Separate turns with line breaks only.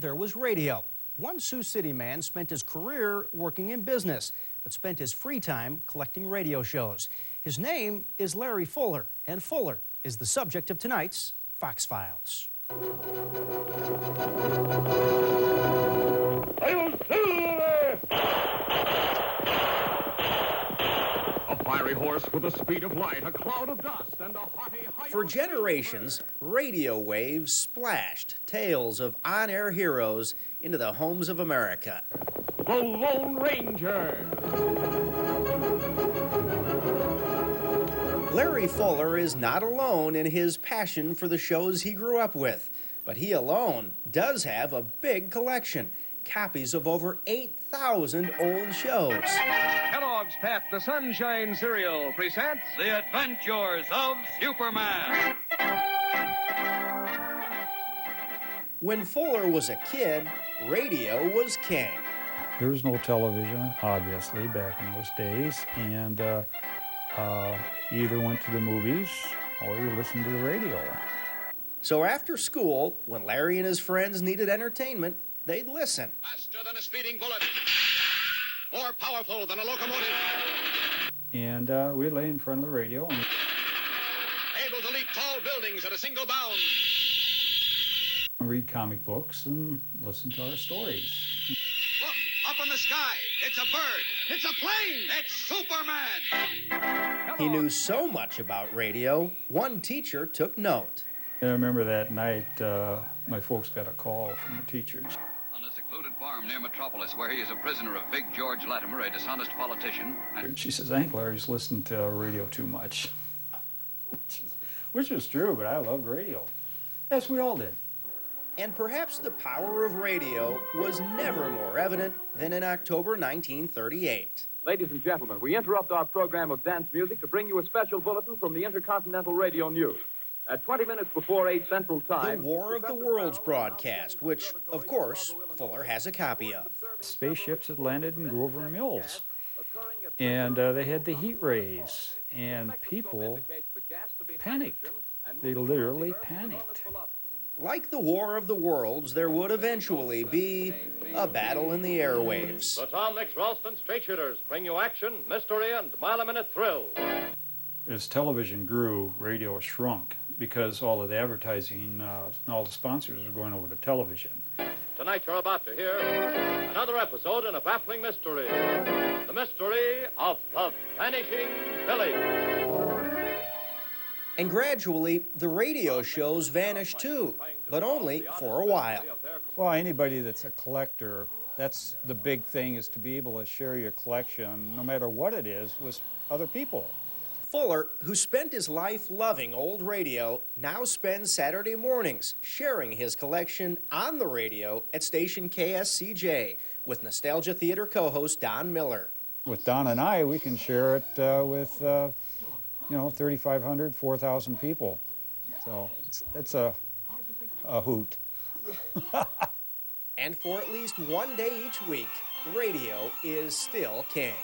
there was radio. One Sioux City man spent his career working in business, but spent his free time collecting radio shows. His name is Larry Fuller, and Fuller is the subject of tonight's Fox Files.
A fiery horse with the speed of light, a cloud of dust, and a hearty...
For generations, radio waves splashed tales of on-air heroes into the homes of America.
The Lone Ranger.
Larry Fuller is not alone in his passion for the shows he grew up with, but he alone does have a big collection, copies of over 8,000 old shows.
Kellogg's Pep, the Sunshine Cereal, presents The Adventures of Superman.
When Fuller was a kid, radio was king.
There was no television, obviously, back in those days, and you either went to the movies or you listened to the radio.
So after school, when Larry and his friends needed entertainment, they'd listen.
Faster than a speeding bullet. More powerful than a locomotive.
And we'd lay in front of the radio and
Able to leap tall buildings at a single bound.
read comic books and listen to our stories.
Look, up in the sky. It's a bird. It's a plane. It's Superman.
He knew so much about radio, one teacher took note.
I remember that night, my folks got a call from the teachers.
On a secluded farm near Metropolis, where he is a prisoner of Big George Latimer, a dishonest politician.
And she says, I think Larry's listening to radio too much. Which is true, but I loved radio. Yes, we all did.
And perhaps the power of radio was never more evident than in October 1938.
Ladies and gentlemen, we interrupt our program of dance music to bring you a special bulletin from the Intercontinental Radio News. At 20 minutes before 8 Central Time...
The War of the Worlds broadcast, which, of course, Fuller has a copy of.
Spaceships had landed in Grover Mills, and they had the heat rays, and people panicked. They literally panicked.
Like the War of the Worlds, there would eventually be a battle in the airwaves.
The Tom Mix Ralston Straight Shooters bring you action, mystery, and mile-a-minute thrills.
As television grew, radio shrunk because all of the advertising and all the sponsors are going over to television.
Tonight you're about to hear another episode in a baffling mystery. The mystery of the Vanishing Village.
And gradually, the radio shows vanished too, but only for a while.
Well, anybody that's a collector, that's the big thing, is to be able to share your collection, no matter what it is, with other people.
Fuller, who spent his life loving old radio, now spends Saturday mornings sharing his collection on the radio at station KSCJ with Nostalgia Theater co-host Don Miller.
With Don and I, we can share it with 3,500, 4,000 people. So it's a hoot.
And for at least one day each week, radio is still king.